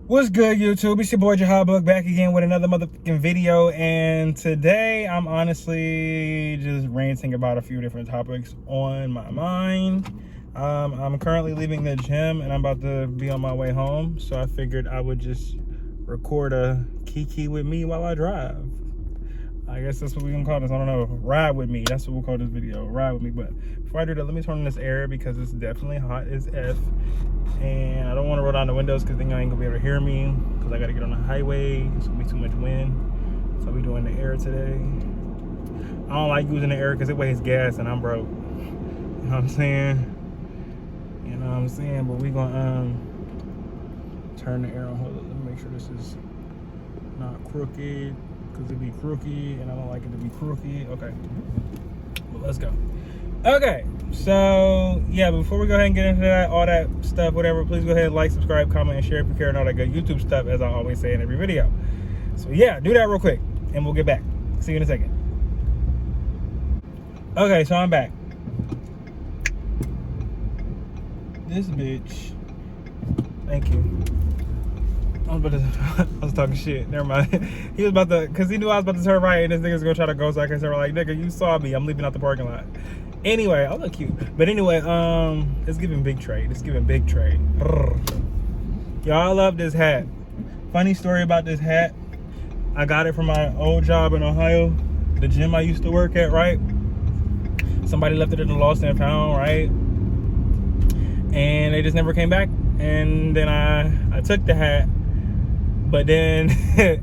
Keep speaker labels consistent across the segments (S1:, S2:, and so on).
S1: What's good, YouTube? It's your boy Jahabuk back again with another motherfucking video, and today I'm honestly just ranting about a few different topics on my mind. I'm currently leaving the gym and I'm about to be on my way home, so I figured I would just record a Kiki with me while I drive. I guess that's what we're gonna call this. I don't know. Ride with me. That's what we'll call this video. Ride with me. But before I do that, let me turn on this air because it's definitely hot as F. And I don't want to roll down the windows because then y'all ain't gonna be able to hear me because I gotta get on the highway. It's gonna be too much wind. So we doing the air today. I don't like using the air because it weighs gas and I'm broke. You know what I'm saying? You know what I'm saying? But we gonna turn the air on. Hold on. Let me make sure this is not crooked. Because it'd be crooked and I don't like it to be crooked. Okay, well, let's go. Okay, so yeah, before we go ahead and get into that, all that stuff, whatever, please go ahead, like, subscribe, comment, and share if you care, and all that good YouTube stuff, as I always say in every video. So yeah, do that real quick and we'll get back. See you in a second. Okay, so I'm back. This bitch, thank you. I was talking shit. Never mind. He was about to, because he knew I was about to turn right, and this nigga's gonna try to go so I can say, like, nigga, you saw me. I'm leaving out the parking lot. Anyway, I look cute. But anyway, it's giving big trade. It's giving big trade. Y'all, I love this hat. Funny story about this hat. I got it from my old job in Ohio, the gym I used to work at, right? Somebody left it in the lost and found, right? And they just never came back. And then I took the hat. But then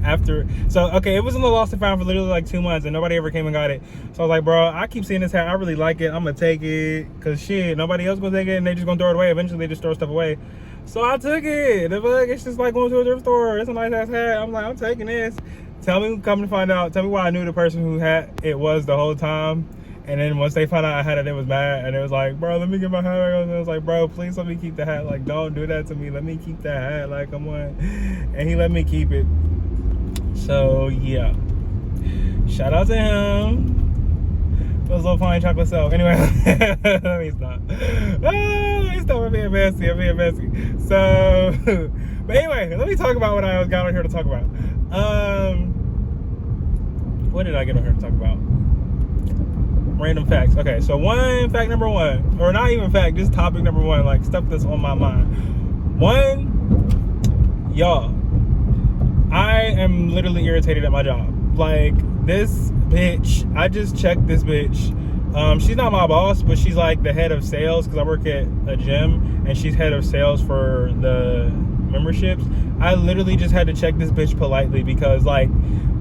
S1: after, so okay, it was in the lost and found for literally like 2 months and nobody ever came and got it. So I was like, bro, I keep seeing this hat. I really like it. I'm gonna take it because shit, nobody else gonna take it and they just gonna throw it away. Eventually they just throw stuff away. So I took it. It's just like going to a thrift store. It's a nice ass hat. I'm like, I'm taking this. Tell me, come to find out, tell me why I knew the person who had it was the whole time. And then once they found out I had it, they was mad. And it was like, bro, let me get my hat. I was like, bro, please let me keep the hat. Like, don't do that to me. Let me keep that hat. Like, come on. And he let me keep it. So, yeah. Shout out to him. Those little fine chocolate self. Anyway, let me stop. Let me stop. I'm being messy. So, but anyway, let me talk about what I got on here to talk about. What did I get on here to talk about? Random facts. Okay, so fact number one, or not even fact, just topic number one, like stuff that's on my mind. One, y'all, I am literally irritated at my job. Like, this bitch, I just checked this bitch. She's not my boss, but she's like the head of sales because I work at a gym and she's head of sales for the memberships. I literally just had to check this bitch politely because, like,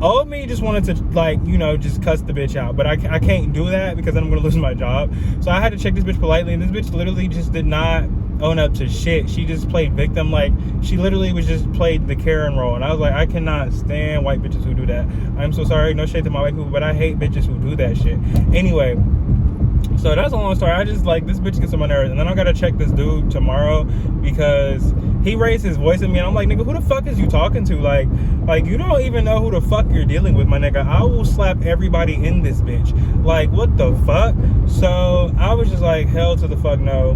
S1: old me just wanted to, like, you know, just cuss the bitch out, but I can't do that because then I'm gonna lose my job. So I had to check this bitch politely, and this bitch literally just did not own up to shit. She just played victim. Like, she literally was just played the Karen role, and I was like, I cannot stand white bitches who do that. I'm so sorry, no shade to my white people, but I hate bitches who do that shit. Anyway, so that's a long story. I just, like, this bitch gets on my nerves, and then I gotta check this dude tomorrow because he raised his voice at me, and I'm like, nigga, who the fuck is you talking to? Like you don't even know who the fuck you're dealing with, my nigga. I will slap everybody in this bitch. Like, what the fuck? So I was just like, hell to the fuck no.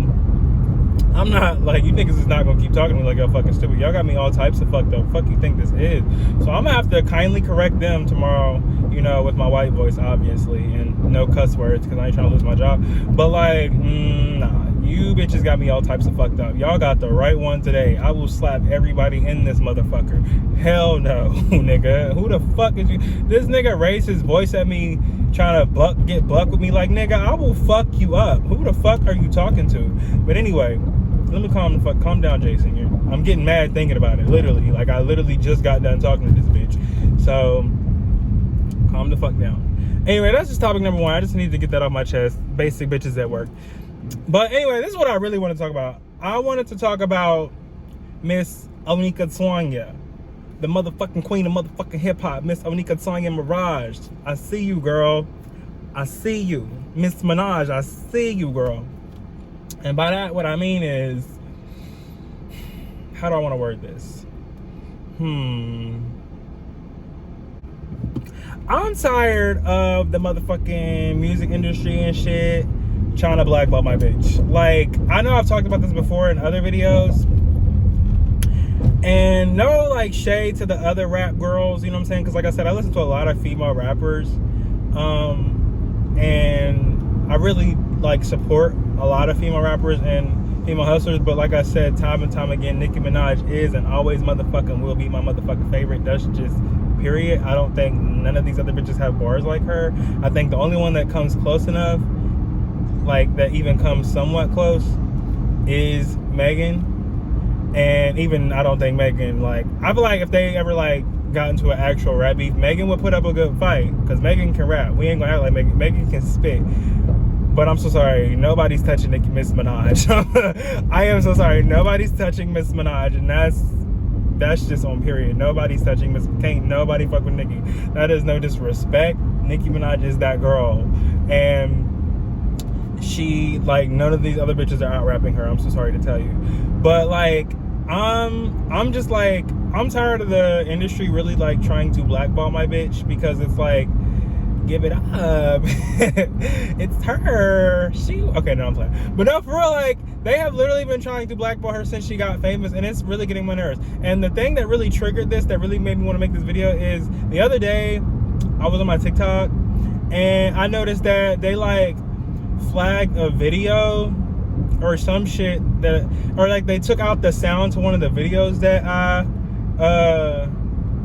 S1: I'm not, like, you niggas is not gonna keep talking to me like y'all fucking stupid. Y'all got me all types of fucked up. Fuck you think this is? So I'm gonna have to kindly correct them tomorrow, you know, with my white voice, obviously, and no cuss words because I ain't trying to lose my job. But, like, nah, you bitches got me all types of fucked up. Y'all got the right one today. I will slap everybody in this motherfucker. Hell no, nigga. Who the fuck is you? This nigga raised his voice at me trying to get buck with me. Like, nigga, I will fuck you up. Who the fuck are you talking to? But anyway, let me calm down, Jason. Here, I'm getting mad thinking about it. Literally, like, I literally just got done talking to this bitch. So calm the fuck down. Anyway, that's just topic number one. I just need to get that off my chest. Basic bitches at work. But anyway, this is what I really want to talk about. I wanted to talk about Miss Onika Tswanya, the motherfucking queen of motherfucking hip hop, Miss Onika Tswanya Mirage. I see you, girl. I see you, Miss Minaj. I see you, girl. And by that, what I mean is, how do I want to word this? I'm tired of the motherfucking music industry and shit trying to blackball my bitch. Like, I know I've talked about this before in other videos, And no like shade to the other rap girls, you know what I'm saying? Because like I said, I listen to a lot of female rappers, and I really like support a lot of female rappers and female hustlers. But like I said, time and time again, Nicki Minaj is and always motherfucking will be my motherfucking favorite. That's just period. I don't think none of these other bitches have bars like her. I think the only one that comes close enough, like that even comes somewhat close, is Megan. And even I don't think Megan, like, I feel like if they ever like got into an actual rap beef, Megan would put up a good fight, because Megan can rap. We ain't gonna act like Megan. Megan can spit. But I'm so sorry, nobody's touching Miss Minaj. I am so sorry, nobody's touching Miss Minaj, and that's just on period. Nobody's touching Miss. Can't nobody fuck with Nicki. That is no disrespect. Nicki Minaj is that girl, and she, like, none of these other bitches are out rapping her. I'm so sorry to tell you, but like, I'm just like, I'm tired of the industry really like trying to blackball my bitch, because it's like, give it up. It's her. She okay, no, I'm playing. But no, for real, like, they have literally been trying to blackball her since she got famous, and it's really getting my nerves. And the thing that really triggered this, that really made me want to make this video, is the other day I was on my TikTok and I noticed that they like flagged a video or some shit that, or like they took out the sound to one of the videos that I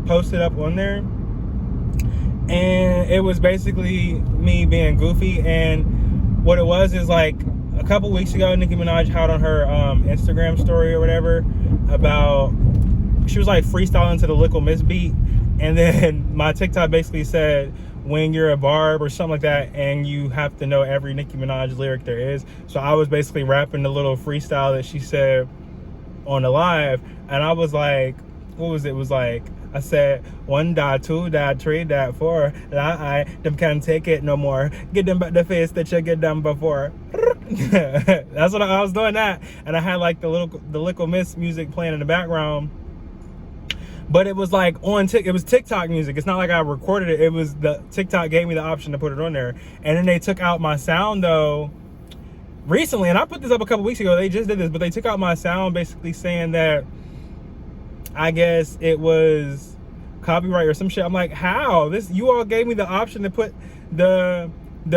S1: posted up on there, and it was basically me being goofy. And what it was is, like, a couple weeks ago, Nicki Minaj had on her Instagram story or whatever about, she was like freestyling to the Little Miss beat, and then my TikTok basically said, when you're a barb or something like that, and you have to know every Nicki Minaj lyric there is. So I was basically rapping the little freestyle that she said on the live, and I was like, what was it? It was like, I said, 1 dot 2 dot 3 dot 4 I them can't take it no more. Get them back the face that you get them before. That's what I was doing that, and I had like the Little Miss music playing in the background. But it was like it was TikTok music. It's not like I recorded it. It was the TikTok gave me the option to put it on there. And then they took out my sound though recently, and I put this up a couple weeks ago. They just did this, but they took out my sound basically saying that I guess it was copyright or some shit. I'm like, how? You all gave me the option to put the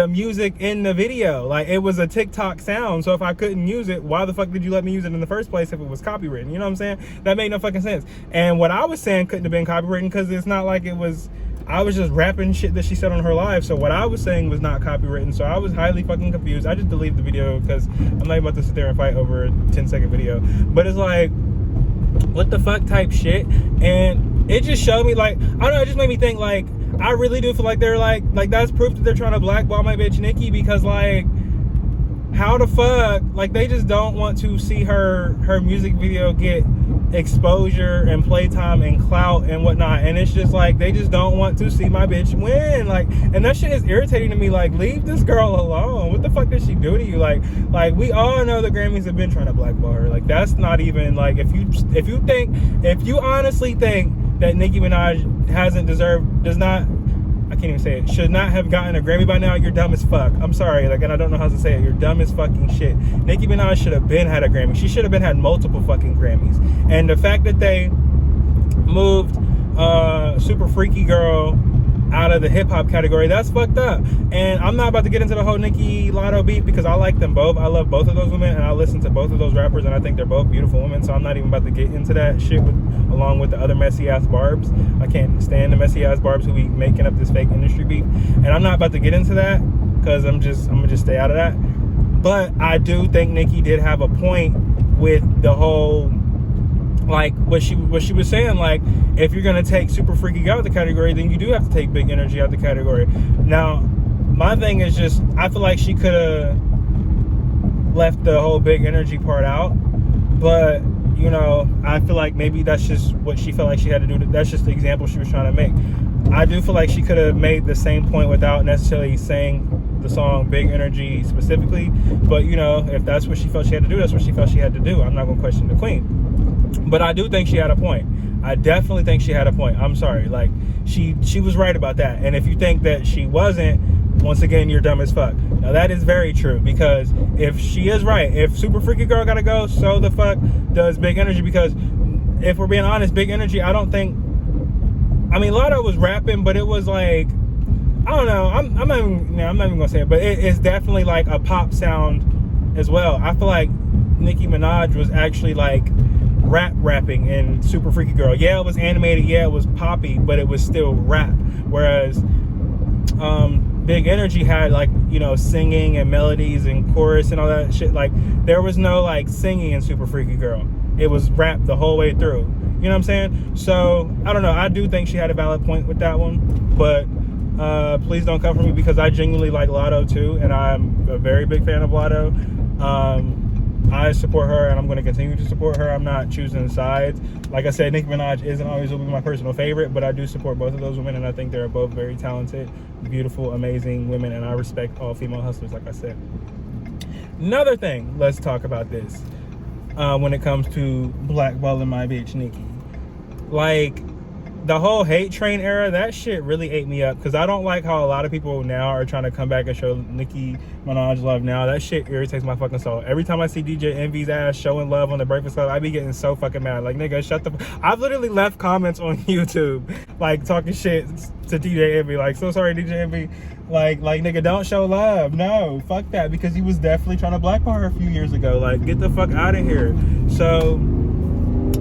S1: music in the video. Like, it was a TikTok sound, so if I couldn't use it, why the fuck did you let me use it in the first place if it was copywritten? You know what I'm saying? That made no fucking sense. And what I was saying couldn't have been copywritten, because it's not like it was, I was just rapping shit that she said on her live. So what I was saying was not copywritten. So I was highly fucking confused. I just deleted the video because I'm not about to sit there and fight over a 10-second video. But it's like, what the fuck type shit. And it just showed me, like, I don't know, it just made me think, like, I really do feel like they're like that's proof that they're trying to blackball my bitch Nicki, because like, how the fuck, like, they just don't want to see her music video get exposure and playtime and clout and whatnot. And it's just like, they just don't want to see my bitch win. Like, and that shit is irritating to me. Like, leave this girl alone. What the fuck did she do to you? Like we all know the Grammys have been trying to blackball her. Like, that's not even, like, if you honestly think that Nicki Minaj should not have gotten a Grammy by now, you're dumb as fuck. I'm sorry, like, and I don't know how to say it. You're dumb as fucking shit. Nicki Minaj should have been had a Grammy. She should have been had multiple fucking Grammys. And the fact that they moved Super Freaky Girl out of the hip-hop category, that's fucked up. And I'm not about to get into the whole Nicki Lotto beat, because I like them both. I love both of those women, and I listen to both of those rappers, and I think they're both beautiful women. So I'm not even about to get into that shit along with the other messy ass barbs. I can't stand the messy ass barbs who be making up this fake industry beef, and I'm not about to get into that, because I'm gonna just stay out of that. But I do think Nicki did have a point with the whole, like, what she was saying, like, if you're gonna take Super Freaky out of the category, then you do have to take Big Energy out of the category. Now, my thing is just, I feel like she could have left the whole Big Energy part out, but, you know, I feel like maybe that's just what she felt like she had to do. That's just the example she was trying to make. I do feel like she could have made the same point without necessarily saying the song Big Energy specifically, but, you know, if that's what she felt she had to do, that's what she felt she had to do. I'm not gonna question the queen. But I do think she had a point. I definitely think she had a point. I'm sorry. Like, she was right about that. And if you think that she wasn't, once again, you're dumb as fuck. Now, that is very true, because if she is right, if Super Freaky Girl gotta go, so the fuck does Big Energy, because if we're being honest, Big Energy, I don't think, I mean, Lotto was rapping, but it was like, I don't know, I'm not even gonna say it, but it's definitely like a pop sound as well. I feel like Nicki Minaj was actually like rapping in Super Freaky Girl. Yeah, it was animated, yeah, it was poppy, but it was still rap. Whereas Big Energy had like, you know, singing and melodies and chorus and all that shit. Like, there was no like singing in Super Freaky Girl. It was rap the whole way through. You know what I'm saying? So I don't know, I do think she had a valid point with that one, but please don't come for me, because I genuinely like Lotto too, and I'm a very big fan of Lotto. I support her, and I'm going to continue to support her. I'm not choosing sides. Like I said, Nicki Minaj isn't always will be my personal favorite, but I do support both of those women, and I think they're both very talented, beautiful, amazing women, and I respect all female hustlers, like I said. Another thing, let's talk about this when it comes to blackballing my bitch Nicki. Like, the whole hate train era, that shit really ate me up, because I don't like how a lot of people now are trying to come back and show Nicki Minaj love now. That shit irritates my fucking soul. Every time I see DJ Envy's ass showing love on the Breakfast Club, I be getting so fucking mad. Like, nigga, shut the I've literally left comments on YouTube like talking shit to DJ Envy, like, so sorry DJ Envy, like nigga, don't show love. No, fuck that, because he was definitely trying to blackball her a few years ago. Like, get the fuck out of here. So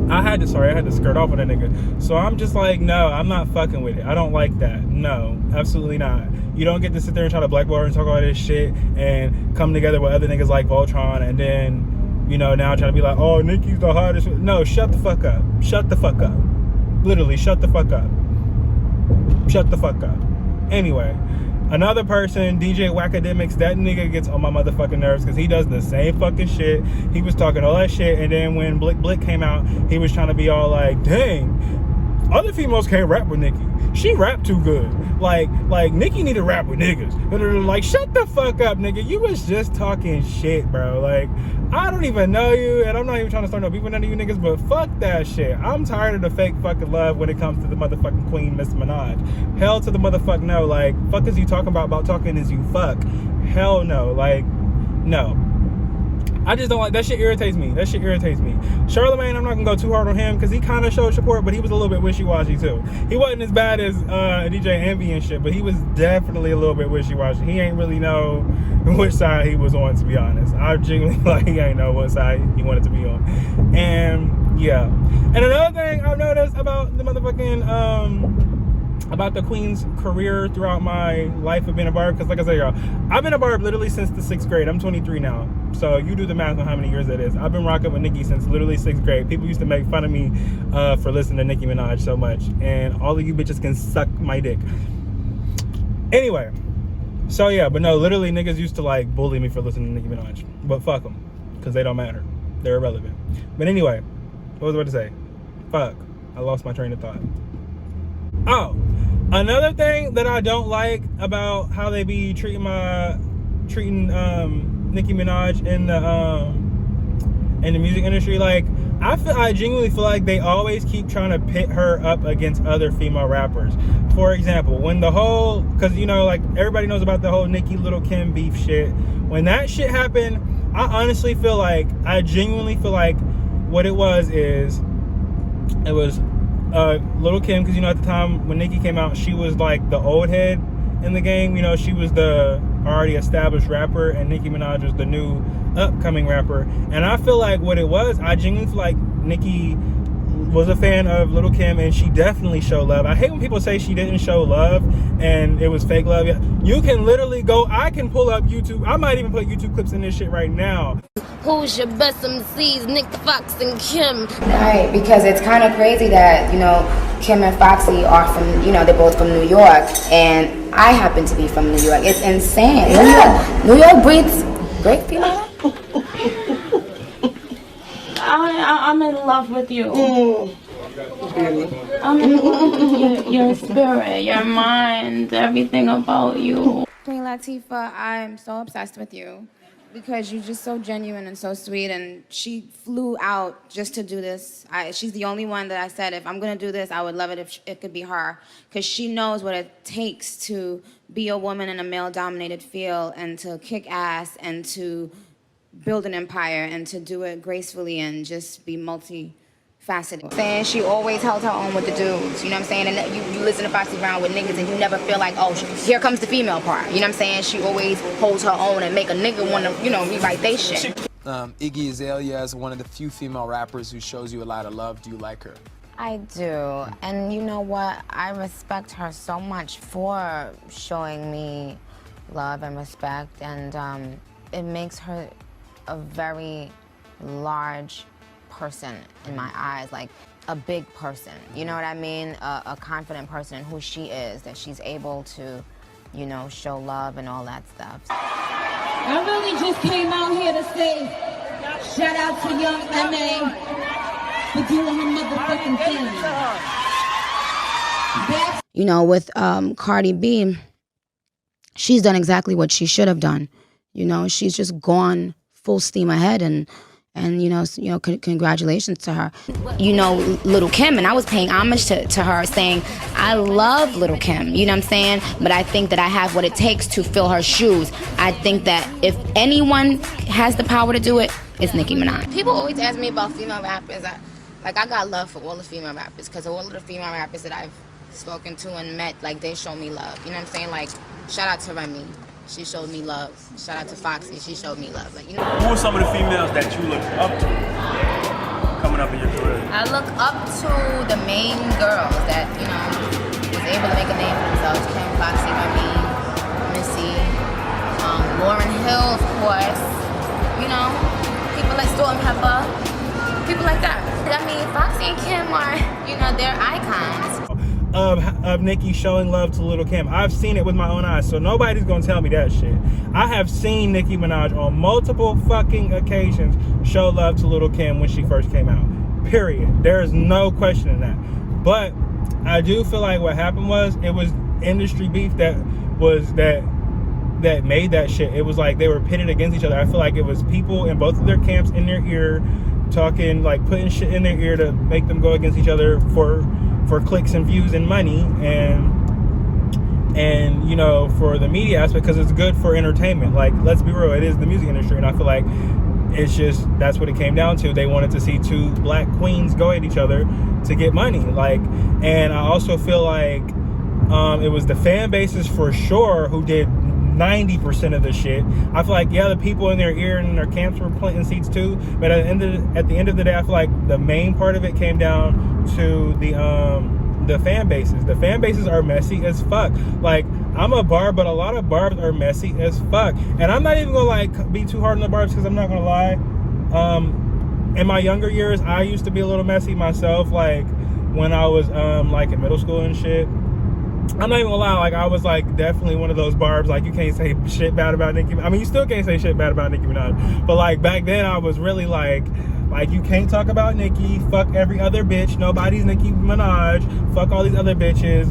S1: I had to skirt off with a nigga. So I'm just like, no, I'm not fucking with it. I don't like that. No, absolutely not. You don't get to sit there and try to blackball her and talk all this shit and come together with other niggas like Voltron, and then, you know, now trying to be like, oh, Nicki's the hottest. No, shut the fuck up. Shut the fuck up. Literally, shut the fuck up. Shut the fuck up. Anyway, another person, DJ Wackademics, that nigga gets on my motherfucking nerves, because he does the same fucking shit. He was talking all that shit, and then when Blick came out, he was trying to be all like, dang, other females can't rap with Nicki. She rap too good. Like Nicki need to rap with niggas. Like, shut the fuck up, nigga. You was just talking shit, bro. Like, I don't even know you, and I'm not even trying to start no beef with none of you niggas, but fuck that shit. I'm tired of the fake fucking love when it comes to the motherfucking queen, Miss Minaj. Hell to the motherfuck no. Like, fuck is you talking about talking as you fuck? Hell no. Like, no. I just don't like that shit. Irritates me. That shit irritates me. Charlemagne, I'm not gonna go too hard on him, because he kind of showed support, but he was a little bit wishy-washy too. He wasn't as bad as DJ Envy and shit, but he was definitely a little bit wishy-washy. He ain't really know which side he was on, to be honest. I genuinely, like, he ain't know what side he wanted to be on. And yeah. And another thing I've noticed about the motherfucking about the queen's career throughout my life of being a barb, because like I said, y'all, I've been a barb literally since the 6th grade. I'm 23 now, so you do the math on how many years that is. I've been rocking with Nicki since literally 6th grade. People used to make fun of me for listening to Nicki Minaj so much, and all of you bitches can suck my dick. Anyway, so yeah, but no, literally niggas used to like bully me for listening to Nicki Minaj, but fuck them, because they don't matter. They're irrelevant. But anyway, what was I about to say? Fuck, I lost my train of thought. Oh, another thing that I don't like about how they be treating Nicki Minaj in the music industry, like, I genuinely feel like they always keep trying to pit her up against other female rappers. For example, when the whole, because you know, like, everybody knows about the whole Nicki Lil Kim beef shit. When that shit happened, I genuinely feel like what it was Lil Kim, because you know, at the time when Nicki came out, she was like the old head in the game. You know, she was the already established rapper, and Nicki Minaj was the new upcoming rapper. And I feel like what it was, I genuinely feel like Nicki was a fan of Lil Kim, and she definitely showed love. I hate when people say she didn't show love and it was fake love. You can literally go, I can pull up YouTube. I might even put YouTube clips in this shit right now.
S2: Who's your best MCs, Nick, Fox, and Kim?
S3: Right, because it's kind of crazy that, you know, Kim and Foxy are from, you know, they're both from New York, and I happen to be from New York. It's insane. Yeah. New York breeds great female.
S4: I'm in love with you. I'm in love with your spirit, your mind, everything about you.
S3: Queen Latifah, I'm so obsessed with you because you're just so genuine and so sweet, and she flew out just to do this. She's the only one that I said, if I'm going to do this, I would love it if it could be her, because she knows what it takes to be a woman in a male-dominated field and to kick ass and to build an empire and to do it gracefully and just be multifaceted faceted. Saying she always held her own with the dudes, you know what I'm saying? And you listen to Foxy Brown with niggas and you never feel like, oh, here comes the female part. You know what I'm saying? She always holds her own and make a nigga want to, you know, rewrite they shit.
S5: Iggy Azalea is one of the few female rappers who shows you a lot of love. Do you like her?
S6: I do, and you know what? I respect her so much for showing me love and respect, and it makes her a very large person in my eyes, like a big person, you know what I mean? A confident person in who she is, that she's able to, you know, show love and all that stuff.
S7: I really just came out here to say, shout out to young MA for doing her motherfucking thing.
S3: You know, with Cardi B, she's done exactly what she should have done. You know, she's just gone full steam ahead, and you know, congratulations to her. You know, Little Kim, and I was paying homage to her, saying, I love Little Kim, you know what I'm saying? But I think that I have what it takes to fill her shoes. I think that if anyone has the power to do it, it's Nicki Minaj. People always ask me about female rappers. I got love for all the female rappers, because all of the female rappers that I've spoken to and met, like, they show me love. You know what I'm saying? Like, shout out to Remy. She showed me love. Shout out to Foxy. She showed me love. Like, you know.
S8: Who are some of the females that you look up to coming up in your career?
S3: I look up to the main girls that, you know, was able to make a name for themselves. Kim, Foxy, Remy, Missy, Lauryn Hill, of course. You know, people like Salt and Pepper. People like that. I mean, Foxy and Kim are, you know, they're icons.
S1: Of Nicki showing love to Little Kim. I've seen it with my own eyes, so nobody's gonna tell me that shit. I have seen Nicki Minaj on multiple fucking occasions show love to Little Kim when she first came out. Period. There is no question in that. But I do feel like what happened was, it was industry beef that made that shit. It was like they were pitted against each other. I feel like it was people in both of their camps in their ear talking, like putting shit in their ear to make them go against each other for clicks and views and money, and you know, for the media aspect, because it's good for entertainment. Like, let's be real, it is the music industry, and I feel like it's just, that's what it came down to. They wanted to see two black queens go at each other to get money. Like, and I also feel like it was the fan bases for sure who did 90% of the shit. I feel like, yeah, the people in their ear and their camps were planting seeds too, but at the end of the day, I feel like the main part of it came down to the fan bases. The fan bases are messy as fuck. Like, I'm a barb, but a lot of barbs are messy as fuck. And I'm not even gonna like be too hard on the barbs, because I'm not gonna lie. In my younger years, I used to be a little messy myself. Like, when I was like in middle school and shit, I'm not even gonna lie, like, I was like definitely one of those barbs, like, you can't say shit bad about Nicki. I mean, you still can't say shit bad about Nicki Minaj, but like back then I was really like you can't talk about Nicki, fuck every other bitch, nobody's Nicki Minaj, fuck all these other bitches,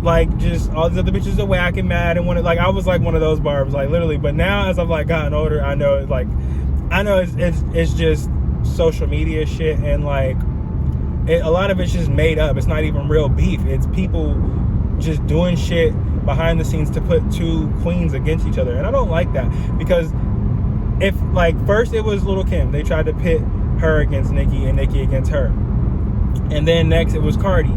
S1: like, just all these other bitches are whack and mad, and like, I was like one of those barbs, like, literally. But now, as I've like gotten older, I know it's like, it's just social media shit, and like, a lot of it's just made up. It's not even real beef. It's people just doing shit behind the scenes to put two queens against each other. And I don't like that, because if, like, first it was Little Kim. They tried to pit her against Nicki and Nicki against her. And then next it was Cardi.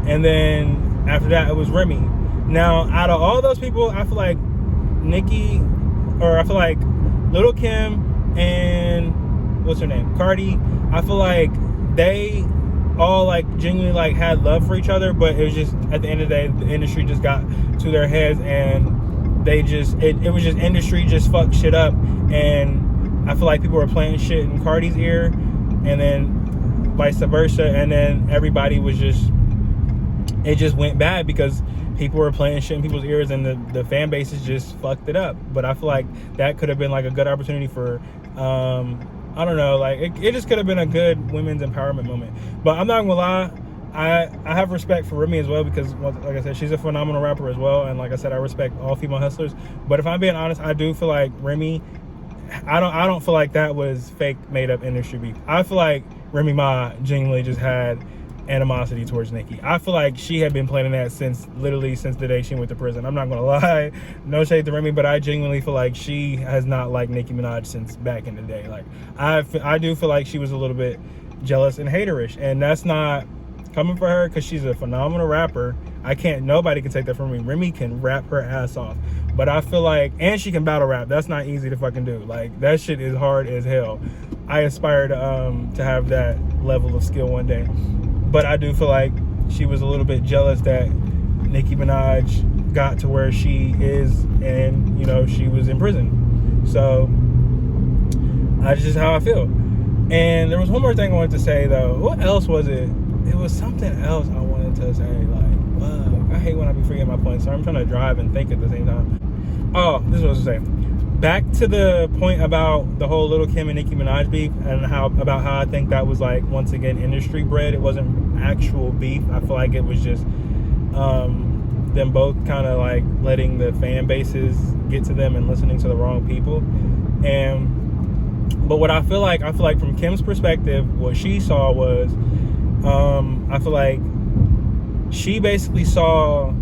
S1: And then after that it was Remy. Now, out of all those people, I feel like Little Kim and, what's her name? Cardi, I feel like they all like genuinely like had love for each other, but it was just, at the end of the day, the industry just got to their heads, and they just, it was just, industry just fucked shit up. And I feel like people were playing shit in Cardi's ear, and then vice versa, and then everybody was just, it just went bad because people were playing shit in people's ears, and the fan bases just fucked it up. But I feel like that could have been like a good opportunity for I don't know, like, it just could have been a good women's empowerment moment. But I'm not gonna lie, I have respect for Remy as well, because, like I said, she's a phenomenal rapper as well, and like I said, I respect all female hustlers. But if I'm being honest, I do feel like Remy, I don't feel like that was fake, made up industry beef. I feel like Remy Ma genuinely just had animosity towards Nicki. I feel like she had been planning that since the day she went to prison. I'm not gonna lie, no shade to Remy, but I genuinely feel like she has not liked Nicki Minaj since back in the day. Like, I do feel like she was a little bit jealous and haterish, and that's not coming for her because she's a phenomenal rapper. Nobody can take that from me. Remy can rap her ass off, but I feel like, and she can battle rap. That's not easy to fucking do. Like, that shit is hard as hell. I aspire to have that level of skill one day, but I do feel like she was a little bit jealous that Nicki Minaj got to where she is, and, you know, she was in prison. So that's just how I feel. And there was one more thing I wanted to say, though. What else was it? It was something else I wanted to say. Like, fuck, I hate when I be forgetting my points, so I'm trying to drive and think at the same time. Oh, this is what I was saying. Back to the point about the whole Lil' Kim and Nicki Minaj beef, and how I think that was, like, once again, industry bred. It wasn't actual beef. I feel like it was just them both kind of like letting the fan bases get to them and listening to the wrong people. But what I feel like from Kim's perspective, what she saw was, I feel like she basically saw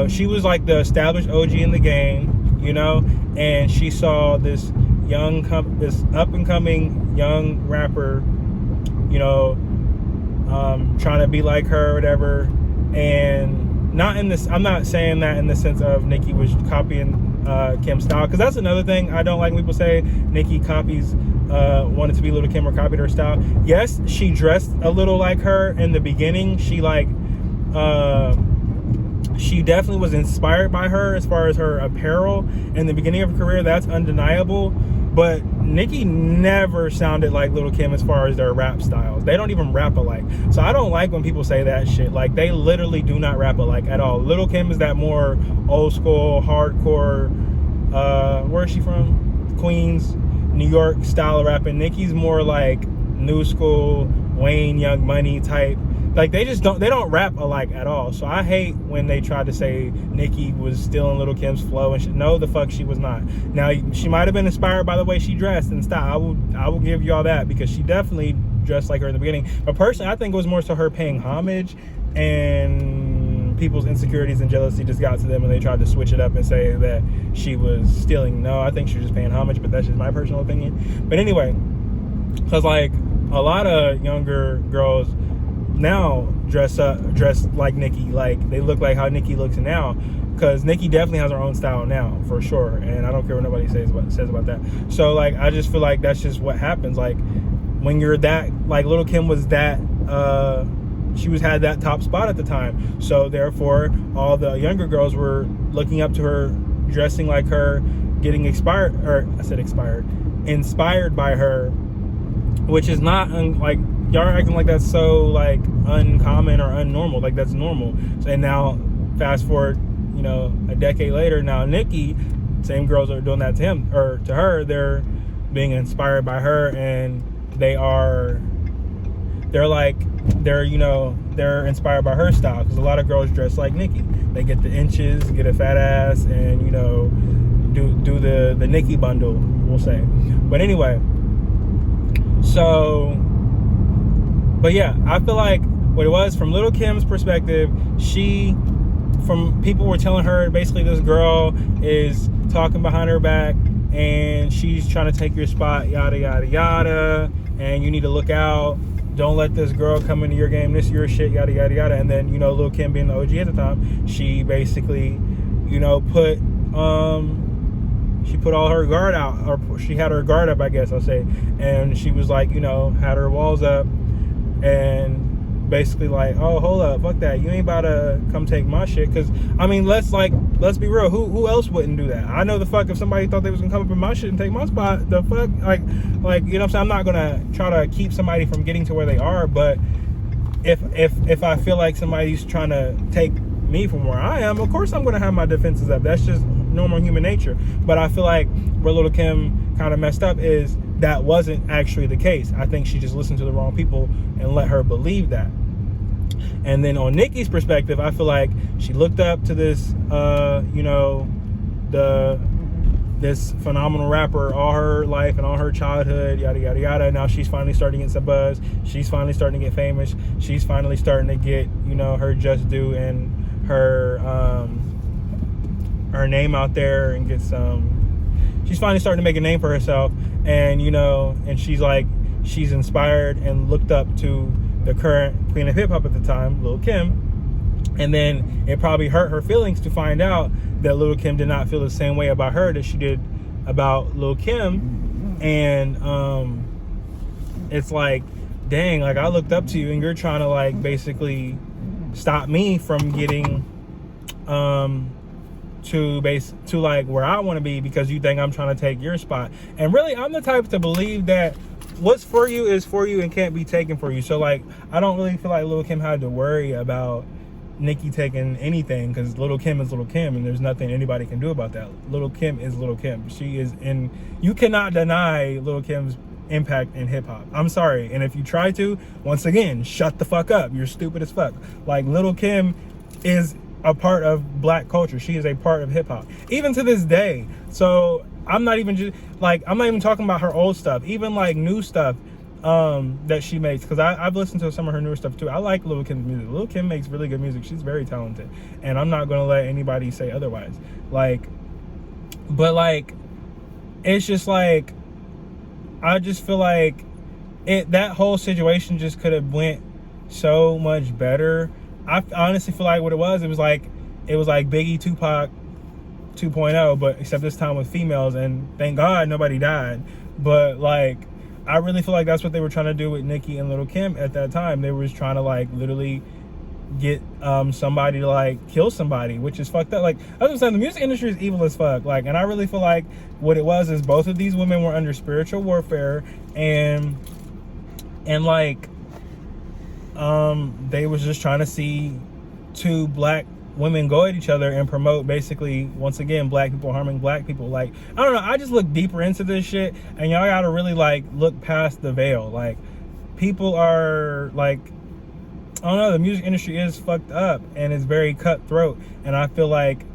S1: she was like the established OG in the game, you know, and she saw this up and coming young rapper, you know, trying to be like her or whatever. And not in this, I'm not saying that in the sense of Nicki was copying Kim's style, because that's another thing I don't like when people say Nicki copies, wanted to be Lil' Kim or copied her style. Yes, she dressed a little like her in the beginning. She definitely was inspired by her as far as her apparel in the beginning of her career. That's undeniable. But Nicki never sounded like Lil' Kim as far as their rap styles. They don't even rap alike. So I don't like when people say that shit. Like, they literally do not rap alike at all. Lil' Kim is that more old school, hardcore, where is she from? Queens, New York style of rapping. Nicki's more like new school, Wayne, Young Money type. Like, they don't rap alike at all. So I hate when they try to say Nicki was stealing Lil' Kim's flow and shit. No, the fuck she was not. Now, she might have been inspired by the way she dressed and style. I will give y'all that, because she definitely dressed like her in the beginning. But personally, I think it was more so her paying homage, and people's insecurities and jealousy just got to them and they tried to switch it up and say that she was stealing. No, I think she was just paying homage, but that's just my personal opinion. But anyway, because like a lot of younger girls now dress like Nicki. Like, they look like how Nicki looks now, because Nicki definitely has her own style now, for sure, and I don't care what nobody says about that. So like, I just feel like that's just what happens. Like, when you're that, like, Lil' Kim was that, she had that top spot at the time, so therefore all the younger girls were looking up to her, dressing like her, getting inspired by her, which is not like, y'all are acting like that's so like uncommon or unnormal. Like, that's normal. So, and now fast forward, you know, a decade later, now Nicki, same girls are doing that to him or to her. They're being inspired by her, and they're inspired by her style, because a lot of girls dress like Nicki. They get the inches, get a fat ass, and, you know, do the Nicki bundle, we'll say. But anyway, so, but yeah, I feel like what it was, from Lil' Kim's perspective, people were telling her basically this girl is talking behind her back and she's trying to take your spot, yada yada yada, and you need to look out, don't let this girl come into your game, this your shit, yada yada yada. And then, you know, Lil' Kim being the OG at the time, she basically, you know, put all her guard out, or she had her guard up, I guess I'll say, and she was like, you know, had her walls up and basically like, oh, hold up, fuck that, you ain't about to come take my shit. Because I mean, let's be real, who else wouldn't do that? I know the fuck if somebody thought they was gonna come up in my shit and take my spot, the fuck, like, you know what I'm saying? I'm not gonna try to keep somebody from getting to where they are, but if I feel like somebody's trying to take me from where I am, of course I'm gonna have my defenses up. That's just normal human nature. But I feel like where Lil' Kim kind of messed up is that wasn't actually the case. I think she just listened to the wrong people and let her believe that. And then on Nicki's perspective, I feel like she looked up to this, you know, this phenomenal rapper all her life and all her childhood, yada yada yada. Now she's finally starting to get some buzz. She's finally starting to get famous. She's finally starting to get, you know, her just due and her name out there and get some. She's finally starting to make a name for herself, and you know, and she's like she's inspired and looked up to the current queen of hip hop at the time, Lil' Kim. And then it probably hurt her feelings to find out that Lil' Kim did not feel the same way about her that she did about Lil' Kim. And it's like, dang, like I looked up to you and you're trying to like basically stop me from getting to like where I want to be because you think I'm trying to take your spot. And really, I'm the type to believe that what's for you is for you and can't be taken for you. So like, I don't really feel like Lil' Kim had to worry about Nicki taking anything because Lil' Kim is Lil' Kim and there's nothing anybody can do about that. Lil' Kim is Lil' Kim. She is in, you cannot deny Lil' Kim's impact in hip-hop. I'm sorry, and if you try to, once again, shut the fuck up. You're stupid as fuck. Like, Lil' Kim is a part of black culture. She is a part of hip-hop even to this day. So I'm not even just like, I'm not even talking about her old stuff, even like new stuff that she makes, because I've listened to some of her newer stuff too. I like Lil' Kim's music. Lil' Kim makes really good music. She's very talented, and I'm not gonna let anybody say otherwise. Like, but like, it's just like, I just feel like that whole situation just could have went so much better. I honestly feel like what it was like Biggie Tupac 2.0, but except this time with females, and thank God nobody died. But like, I really feel like that's what they were trying to do with Nicki and Lil' Kim at that time. They were just trying to like literally get somebody to like kill somebody, which is fucked up. Like, that's what I'm saying, the music industry is evil as fuck. Like, and I really feel like what it was is both of these women were under spiritual warfare, and like they was just trying to see two black women go at each other and promote basically, once again, black people harming black people. Like, I don't know, I just look deeper into this shit, and y'all gotta really like look past the veil. Like, people are like, I don't know, the music industry is fucked up and it's very cutthroat. And I feel like,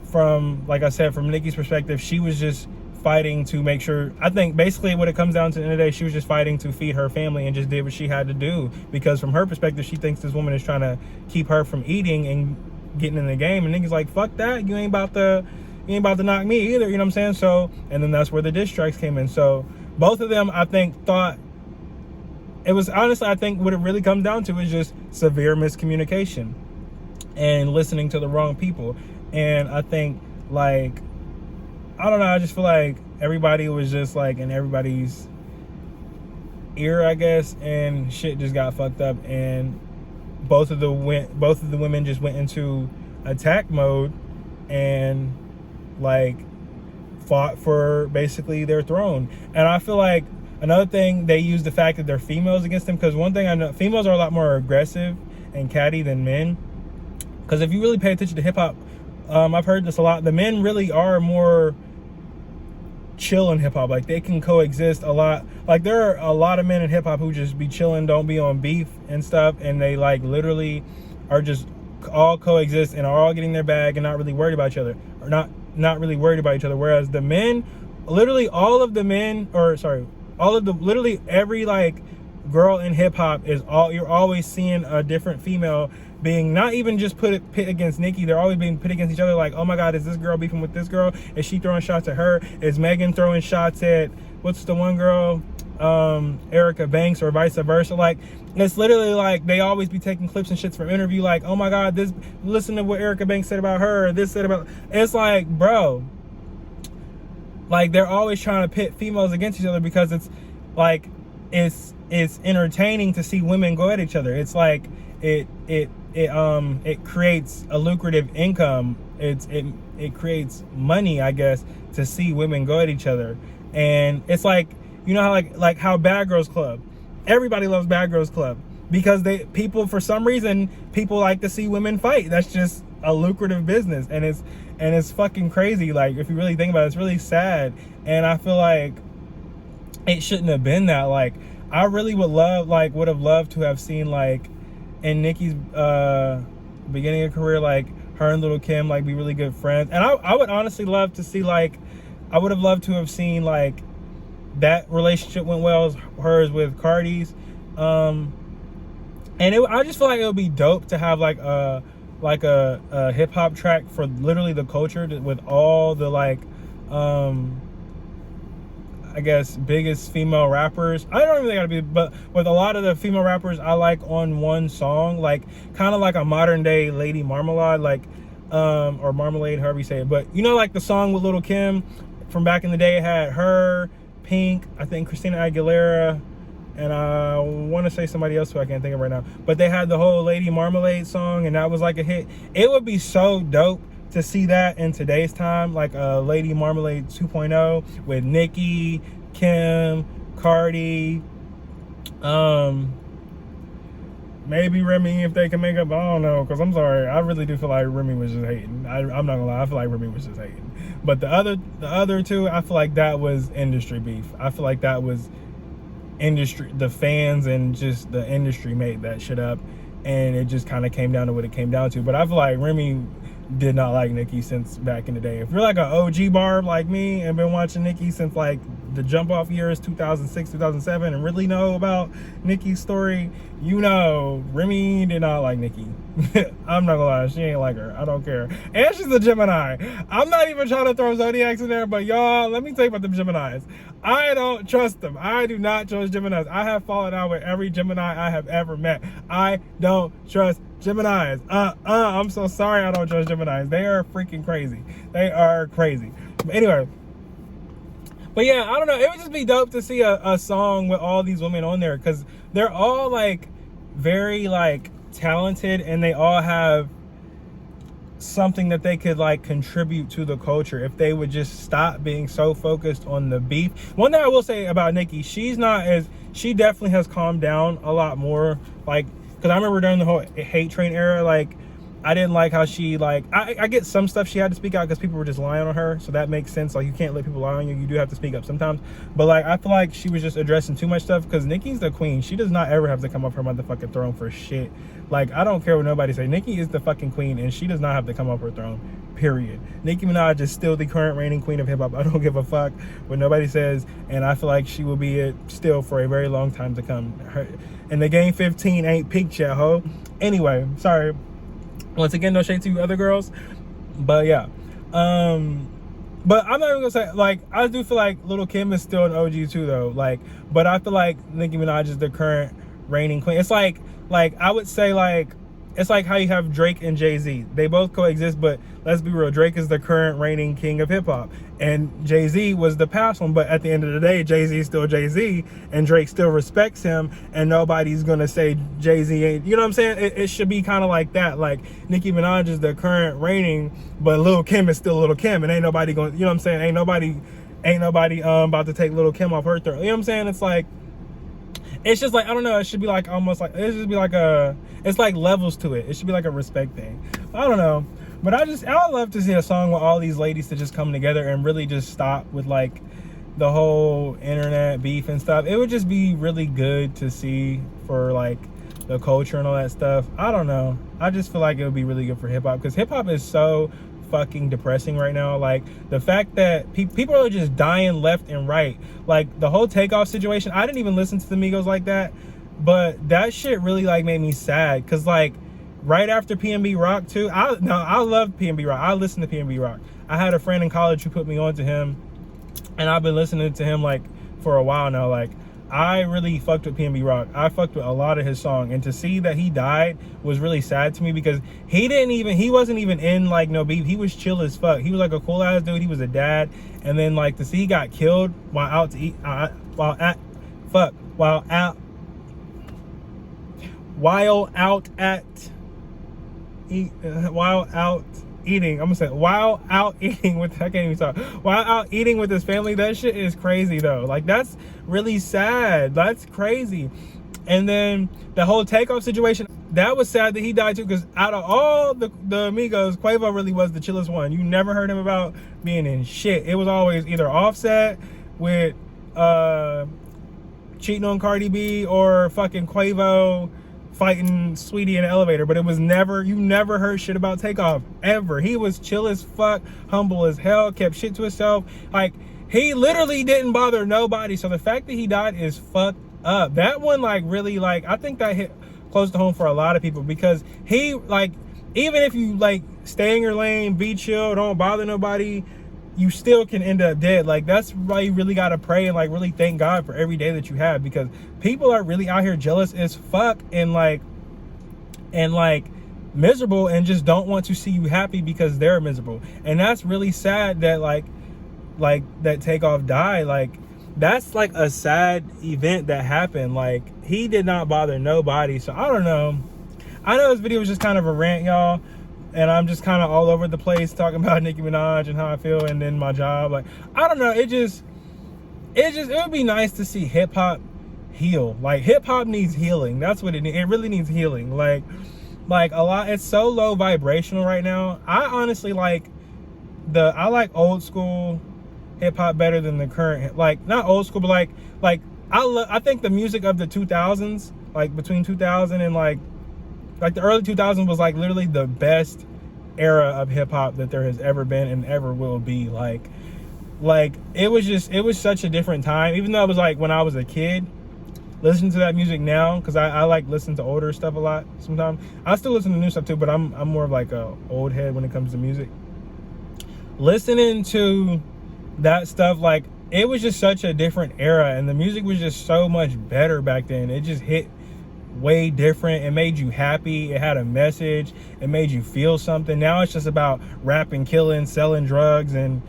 S1: from, like I said, from Nicki's perspective, she was just fighting to make sure, I think basically what it comes down to in the end of the day, she was just fighting to feed her family and just did what she had to do, because from her perspective, she thinks this woman is trying to keep her from eating and getting in the game. And niggas like, fuck that, you ain't about to knock me either, you know what I'm saying? So, and then that's where the diss strikes came in. So both of them, I think, thought it was, honestly, I think what it really comes down to is just severe miscommunication and listening to the wrong people. And I think, like, I don't know, I just feel like everybody was just like in everybody's ear, I guess, and shit just got fucked up, and both of the women just went into attack mode and like fought for basically their throne. And I feel like another thing, they used the fact that they're females against them, because one thing I know, females are a lot more aggressive and catty than men. Because if you really pay attention to hip-hop, I've heard this a lot, the men really are more chill in hip-hop. Like, they can coexist a lot. Like, there are a lot of men in hip-hop who just be chilling, don't be on beef and stuff, and they like literally are just all coexist and are all getting their bag and not really worried about each other, or not really worried about each other. Whereas the men, literally all of the men, or sorry, all of the, literally every like girl in hip-hop is all, you're always seeing a different female being not even just pit against Nicki, they're always being pit against each other. Like, oh my God, is this girl beefing with this girl? Is she throwing shots at her? Is Megan throwing shots at, what's the one girl, Erica Banks, or vice versa? Like, it's literally like they always be taking clips and shits from interview, like, oh my God, this, listen to what Erica Banks said about her, or this said about, it's like, bro, like, they're always trying to pit females against each other, because it's like, it's entertaining to see women go at each other. It's like, it creates a lucrative income. It creates money, I guess, to see women go at each other. And it's like, you know how like how Bad Girls Club, everybody loves Bad Girls Club, because for some reason people like to see women fight. That's just a lucrative business, and it's fucking crazy. Like, if you really think about it, it's really sad. And I feel like it shouldn't have been that. Like, I really would have loved to have seen, like, in Nicki's beginning of career, like, her and Lil' Kim like be really good friends. And I would honestly love to see, like, I would have loved to have seen like that relationship went well as hers with Cardi's. And I just feel like it would be dope to have like a hip hop track for literally the culture with all the like I guess, biggest female rappers. I don't really gotta be, but with a lot of the female rappers I like on one song, like kind of like a modern day Lady Marmalade, like or Marmalade, however you say it. But you know, like the song with Lil' Kim from back in the day, it had her, Pink, I think Christina Aguilera, and I want to say somebody else who I can't think of right now. But they had the whole Lady Marmalade song, and that was like a hit. It would be so dope to see that in today's time, like a Lady Marmalade 2.0 with Nicki, Kim, Cardi, maybe Remy if they can make up. I don't know, because I'm sorry, I really do feel like Remy was just hating. I'm not gonna lie, I feel like Remy was just hating. But the other two, I feel like that was industry beef. I feel like that was industry, the fans and just the industry made that shit up, and it just kind of came down to what it came down to. But I feel like Remy did not like Nicki since back in the day. If you're like an OG barb like me and been watching Nicki since like the jump off years 2006, 2007 and really know about Nicki's story, you know Remy did not like Nicki. I'm not gonna lie, she ain't like her. I don't care. And she's a Gemini. I'm not even trying to throw zodiacs in there, but y'all, let me tell you about the Geminis. I don't trust them. I do not trust Geminis. I have fallen out with every Gemini I have ever met. I don't trust Geminis. I'm so sorry I don't trust Geminis. They are freaking crazy. They are crazy. But anyway, but yeah, I don't know. It would just be dope to see a song with all these women on there, because they're all like very like talented, and they all have something that they could like contribute to the culture if they would just stop being so focused on the beef. One thing I will say about Nicki, she definitely has calmed down a lot more, like, because I remember during the whole hate train era, like, I didn't like how she, like, I get some stuff she had to speak out because people were just lying on her, so that makes sense. Like, you can't let people lie on you. You do have to speak up sometimes. But, like, I feel like she was just addressing too much stuff, because Nicki's the queen. She does not ever have to come off her motherfucking throne for shit. Like, I don't care what nobody say. Nicki is the fucking queen, and she does not have to come off her throne, period. Nicki Minaj is still the current reigning queen of hip-hop. I don't give a fuck what nobody says, and I feel like she will be it still for a very long time to come. And the game 15 ain't peaked yet, ho. Anyway, sorry. Once again, no shade to you other girls, but yeah. But I'm not even gonna say, like, I do feel like Lil' Kim is still an OG too, though. Like, but I feel like Nicki Minaj is the current reigning queen. It's like I would say, like, it's like how you have Drake and Jay-Z. They both coexist, but let's be real, Drake is the current reigning king of hip-hop, and Jay-Z was the past one. But at the end of the day, Jay-Z is still Jay-Z, and Drake still respects him, and nobody's gonna say Jay-Z ain't, you know what I'm saying? It should be kind of like that. Like, Nicki Minaj is the current reigning, but Lil' Kim is still Lil' Kim, and ain't nobody gonna, you know what I'm saying? Ain't nobody about to take Lil' Kim off her throne. You know what I'm saying? It's like, it's just like, I don't know, it should be like almost like, it should be like it's like levels to it. It should be like a respect thing. I don't know. But I would love to see a song with all these ladies to just come together and really just stop with like the whole internet beef and stuff. It would just be really good to see for like the culture and all that stuff. I don't know. I just feel like it would be really good for hip hop, because hip hop is so fucking depressing right now. Like, the fact that people are just dying left and right. Like, the whole Takeoff situation, I didn't even listen to the Migos like that, but that shit really like made me sad, because like right after PNB Rock too, I love PNB Rock. I listened to PNB Rock. I had a friend in college who put me on to him, and I've been listening to him like for a while now. Like, I really fucked with PNB Rock. I fucked with a lot of his songs, and to see that he died was really sad to me, because he wasn't even in like no beef. He was chill as fuck. He was like a cool ass dude. He was a dad, and then like to see he got killed while out eating with his family. That shit is crazy though. Like, that's really sad. That's crazy. And then the whole Takeoff situation, that was sad that he died too, because out of all the Amigos, Quavo really was the chillest one. You never heard him about being in shit. It was always either Offset with cheating on Cardi B, or fucking Quavo fighting Sweetie in the elevator. But it was never, you never heard shit about Takeoff ever. He was chill as fuck, humble as hell, kept shit to himself. Like, he literally didn't bother nobody. So the fact that he died is fucked up. That one, like, really, like, I think that hit close to home for a lot of people, because he, like, even if you like stay in your lane, be chill, don't bother nobody, you still can end up dead. Like, that's why you really gotta pray and like really thank God for every day that you have, because people are really out here jealous as fuck and like miserable and just don't want to see you happy because they're miserable. And that's really sad that like that Takeoff died. Like, that's like a sad event that happened. Like, he did not bother nobody. So I don't know. I know this video was just kind of a rant, y'all, and I'm just kind of all over the place talking about Nicki Minaj and how I feel and then my job. Like, I don't know. It would be nice to see hip hop heal. Like, hip hop needs healing. That's what it needs. It really needs healing. Like a lot. It's so low vibrational right now. I honestly like old school hip hop better than the current, like, not old school, but like I think the music of the 2000s, like between 2000 and like the early 2000s was like literally the best era of hip hop that there has ever been and ever will be. Like it was such a different time, even though it was like when I was a kid. Listening to that music now, because I like listen to older stuff a lot sometimes. I still listen to new stuff too, but I'm more of like a old head when it comes to music. Listening to that stuff, like, it was just such a different era, and the music was just so much better back then. It just hit way different. It made you happy. It had a message. It made you feel something. Now it's just about rapping, killing, selling drugs, and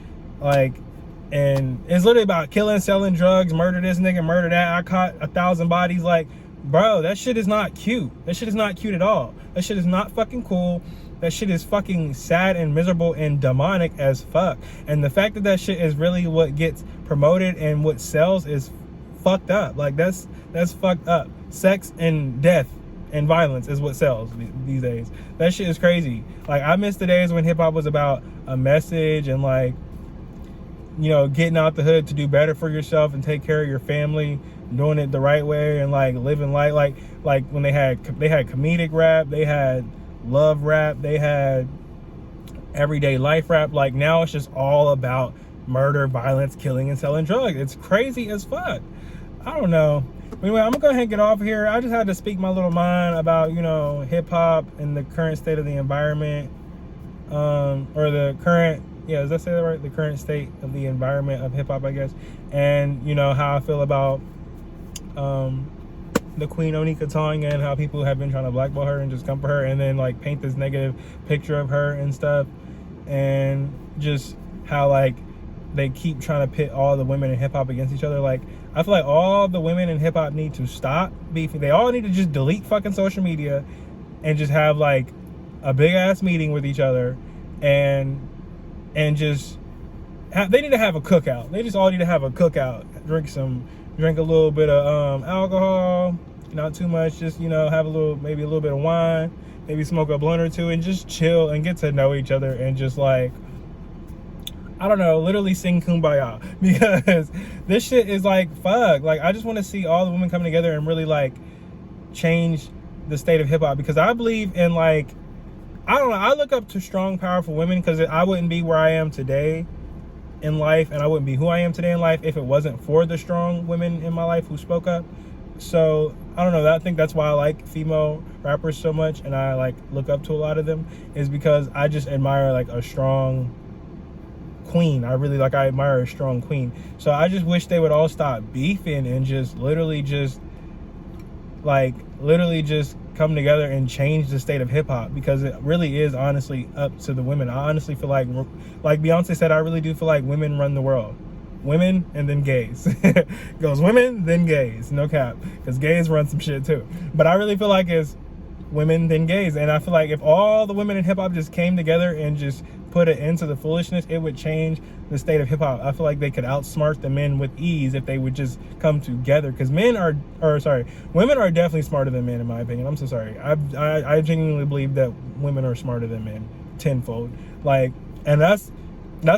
S1: it's literally about killing, selling drugs, murder this nigga, murder that. I caught 1,000 bodies. Like, bro, that shit is not cute. That shit is not cute at all. That shit is not fucking cool. That shit is fucking sad and miserable and demonic as fuck. And the fact that that shit is really what gets promoted and what sells is fucked up. Like, that's fucked up. Sex and death and violence is what sells these days. That shit is crazy. Like, I miss the days when hip hop was about a message and like, you know, getting out the hood to do better for yourself and take care of your family, doing it the right way, and like living life. Like when they had comedic rap, they had love rap, they had everyday life rap. Like, now it's just all about murder, violence, killing, and selling drugs. It's crazy as fuck. I don't know. Anyway, I'm gonna go ahead and get off here. I just had to speak my little mind about, you know, hip hop and the current state of the environment, or the current, yeah, does that say that right? The current state of the environment of hip hop, I guess. And, you know, how I feel about the Queen Onika Tanya and how people have been trying to blackball her and just come for her and then like paint this negative picture of her and stuff. And just how like they keep trying to pit all the women in hip hop against each other. Like, I feel like all the women in hip hop need to stop beefing. They all need to just delete fucking social media and just have like a big ass meeting with each other and just they need to have a cookout. They just all need to have a cookout. Drink a little bit of alcohol, not too much. Just, you know, have maybe a little bit of wine, maybe smoke a blunt or two, and just chill and get to know each other and just like, I don't know, literally sing Kumbaya, because this shit is like, fuck. Like, I just want to see all the women coming together and really like change the state of hip hop, because I believe in like, I don't know, I look up to strong, powerful women, because I wouldn't be where I am today in life, and I wouldn't be who I am today in life if it wasn't for the strong women in my life who spoke up. So I don't know, I think that's why I like female rappers so much, and I like look up to a lot of them, is because I just admire like a strong queen. I admire a strong queen. So I just wish they would all stop beefing and just literally just come together and change the state of hip-hop, because it really is honestly up to the women. I honestly feel like Beyonce said, I really do feel like women run the world. Women and then gays. Goes women, then gays. No cap. Because gays run some shit too. But I really feel like it's women, then gays. And I feel like if all the women in hip-hop just came together and just put it into the foolishness, it would change the state of hip-hop. I feel like they could outsmart the men with ease if they would just come together, because women are definitely smarter than men, in my opinion. I'm so sorry. I genuinely believe that women are smarter than men tenfold. Like, and that's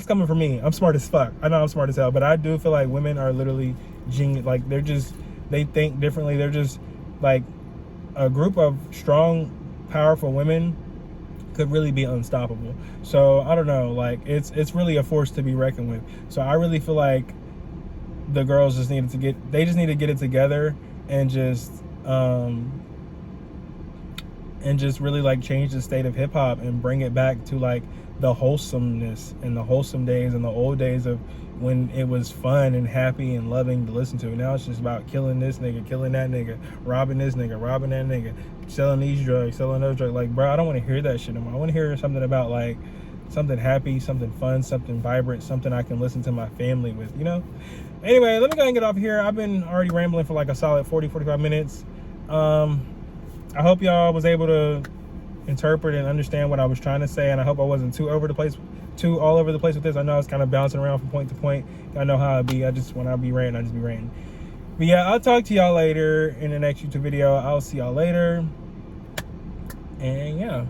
S1: coming from me. I'm smart as fuck. I know I'm smart as hell, but I do feel like women are literally genius. Like, they think differently. They're just like a group of strong, powerful women could really be unstoppable. So I don't know, like it's really a force to be reckoned with. So I really feel like the girls just need to get it together and just and just really like change the state of hip hop and bring it back to like the wholesomeness and the wholesome days and the old days of when it was fun and happy and loving to listen to. Now it's just about killing this nigga, killing that nigga, robbing this nigga, robbing that nigga, selling these drugs, selling those drugs. Like, bro, I don't want to hear that shit anymore. I want to hear something about like something happy, something fun, something vibrant, something I can listen to my family with, you know? Anyway, let me go and get off here. I've been already rambling for like a solid 40-45 minutes. I hope y'all was able to interpret and understand what I was trying to say, and I hope I wasn't too all over the place with this. I know I was kind of bouncing around from point to point. I know how I be. When I be ranting, I just be ranting. But yeah, I'll talk to y'all later in the next YouTube video. I'll see y'all later. And yeah.